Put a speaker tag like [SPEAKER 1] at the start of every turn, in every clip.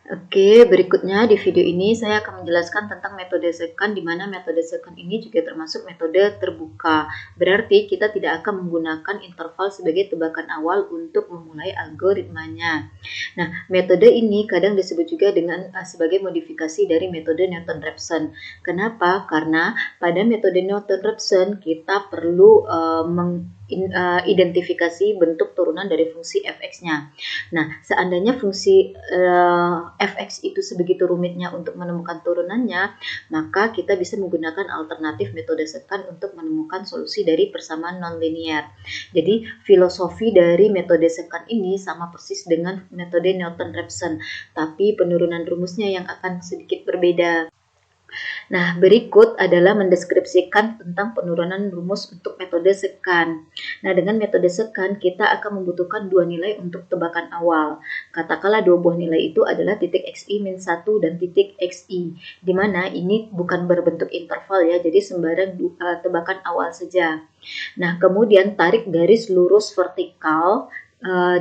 [SPEAKER 1] Oke, berikutnya di video ini saya akan menjelaskan tentang metode second, di mana metode second ini juga termasuk metode terbuka. Berarti kita tidak akan menggunakan interval sebagai tebakan awal untuk memulai algoritmanya. Nah, metode ini kadang disebut juga dengan sebagai modifikasi dari metode Newton-Raphson. Kenapa? Karena pada metode Newton-Raphson kita perlu identifikasi bentuk turunan dari fungsi fx-nya. Nah, seandainya fungsi fx itu sebegitu rumitnya untuk menemukan turunannya, maka kita bisa menggunakan alternatif metode second untuk menemukan solusi dari persamaan nonlinear. Jadi, filosofi dari metode second ini sama persis dengan metode Newton-Raphson, tapi penurunan rumusnya yang akan sedikit berbeda. Nah, berikut adalah mendeskripsikan tentang penurunan rumus untuk metode second. Nah, dengan metode second, kita akan membutuhkan dua nilai untuk tebakan awal. Katakanlah dua buah nilai itu adalah titik xi min 1 dan titik xi, di mana ini bukan berbentuk interval ya, jadi sembarang tebakan awal saja. Nah, kemudian tarik garis lurus vertikal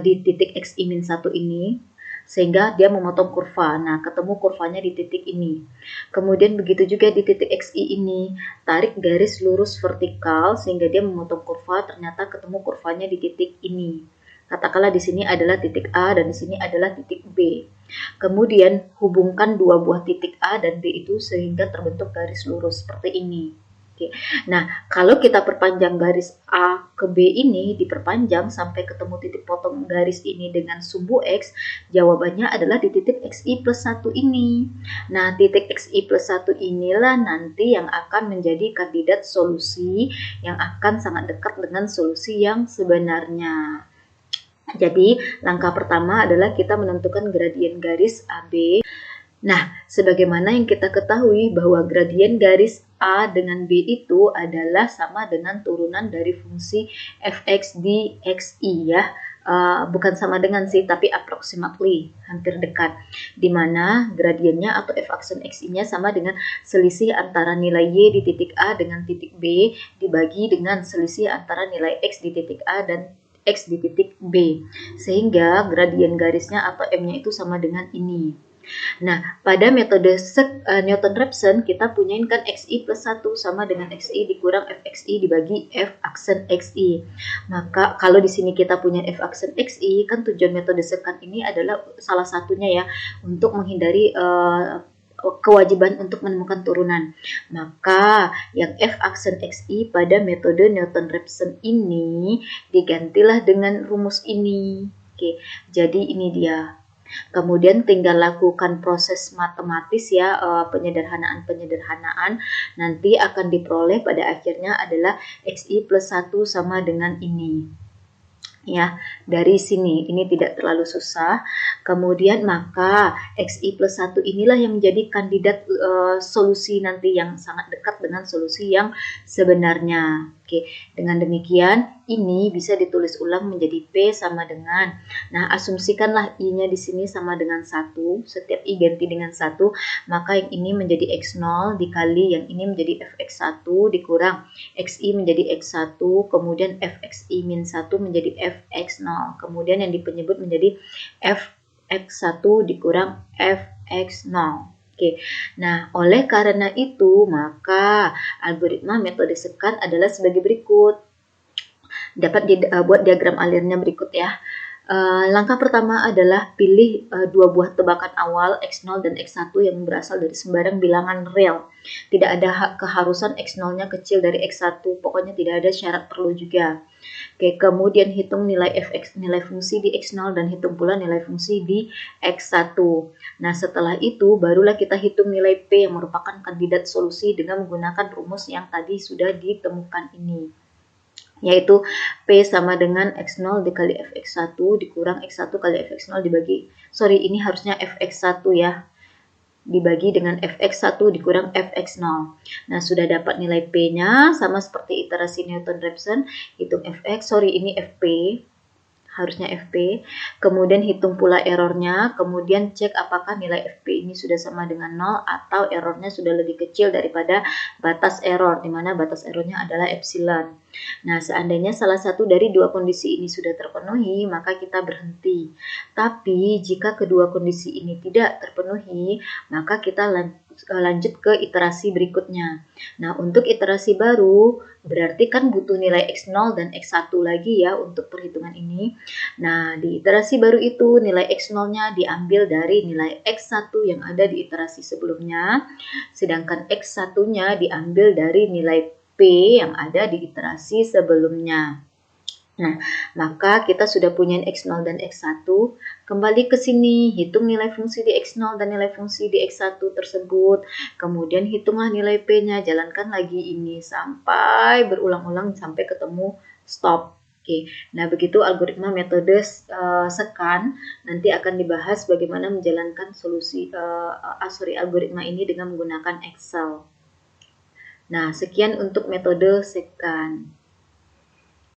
[SPEAKER 1] di titik xi min 1 ini, sehingga dia memotong kurva. Nah, ketemu kurvanya di titik ini. Kemudian begitu juga di titik xi ini, tarik garis lurus vertikal sehingga dia memotong kurva, ternyata ketemu kurvanya di titik ini. Katakanlah di sini adalah titik A dan di sini adalah titik B. Kemudian hubungkan dua buah titik A dan B itu sehingga terbentuk garis lurus seperti ini. Oke. Nah, kalau kita perpanjang garis A ke B ini, diperpanjang sampai ketemu titik potong garis ini dengan sumbu X, jawabannya adalah di titik xi plus 1 ini. Nah, titik xi plus 1 inilah nanti yang akan menjadi kandidat solusi yang akan sangat dekat dengan solusi yang sebenarnya. Jadi, langkah pertama adalah kita menentukan gradien garis AB. Nah, sebagaimana yang kita ketahui bahwa gradien garis A dengan B itu adalah sama dengan turunan dari fungsi fx di xi ya. Bukan sama dengan sih, tapi approximately, hampir dekat. Di mana gradiennya atau f aksen xi-nya sama dengan selisih antara nilai y di titik A dengan titik B dibagi dengan selisih antara nilai x di titik A dan x di titik B. Sehingga gradien garisnya atau m-nya itu sama dengan ini. Nah, pada metode Newton-Raphson kita punyain kan xi plus 1 sama dengan xi dikurang fxi dibagi f aksen xi. Maka kalau di sini kita punya f aksen xi, kan tujuan metode second ini adalah salah satunya ya untuk menghindari kewajiban untuk menemukan turunan. Maka yang f aksen xi pada metode Newton-Raphson ini digantilah dengan rumus ini. Oke, jadi ini dia. Kemudian tinggal lakukan proses matematis ya, penyederhanaan-penyederhanaan, nanti akan diperoleh pada akhirnya adalah xi plus 1 sama dengan ini. Ya, dari sini ini tidak terlalu susah. Kemudian maka xi plus 1 inilah yang menjadi kandidat solusi nanti yang sangat dekat dengan solusi yang sebenarnya. Oke, dengan demikian ini bisa ditulis ulang menjadi P sama dengan, nah asumsikanlah I-nya di sini sama dengan 1, setiap I ganti dengan 1, maka yang ini menjadi X0 dikali yang ini menjadi Fx1 dikurang Xi menjadi X1, kemudian Fxi min 1 menjadi Fx0, kemudian yang dipenyebut menjadi Fx1 dikurang Fx0. Oke, nah oleh karena itu maka algoritma metode second adalah sebagai berikut. Dapat dibuat diagram alirnya berikut ya. Langkah pertama adalah pilih dua buah tebakan awal X0 dan X1 yang berasal dari sembarang bilangan real. Tidak ada keharusan X0-nya kecil dari X1, pokoknya tidak ada syarat perlu juga. Oke, kemudian hitung nilai fx, nilai fungsi di X0 dan hitung pula nilai fungsi di X1. Nah, setelah itu barulah kita hitung nilai P yang merupakan kandidat solusi dengan menggunakan rumus yang tadi sudah ditemukan ini. Yaitu P sama dengan X0 dikali Fx1 dikurang X1 kali Fx0 dibagi, ini harusnya Fx1 ya, dibagi dengan Fx1 dikurang Fx0. Nah, sudah dapat nilai P-nya sama seperti iterasi Newton-Raphson, hitung Fx, ini Fp harusnya FP, kemudian hitung pula errornya, kemudian cek apakah nilai FP ini sudah sama dengan 0 atau errornya sudah lebih kecil daripada batas error, di mana batas errornya adalah epsilon. Nah, seandainya salah satu dari dua kondisi ini sudah terpenuhi, maka kita berhenti. Tapi jika kedua kondisi ini tidak terpenuhi, maka kita lanjut ke iterasi berikutnya. Nah, untuk iterasi baru, berarti kan butuh nilai X0 dan X1 lagi ya untuk perhitungan ini. Nah, di iterasi baru itu nilai X0-nya diambil dari nilai X1 yang ada di iterasi sebelumnya, sedangkan X1-nya diambil dari nilai P yang ada di iterasi sebelumnya. Nah, maka kita sudah punya X0 dan X1. Kembali ke sini, hitung nilai fungsi di X0 dan nilai fungsi di X1 tersebut. Kemudian hitunglah nilai P-nya, jalankan lagi ini sampai berulang-ulang sampai ketemu stop. Oke, nah begitu algoritma metode sekan. Nanti akan dibahas bagaimana menjalankan solusi algoritma ini dengan menggunakan Excel. Nah, sekian untuk metode sekan.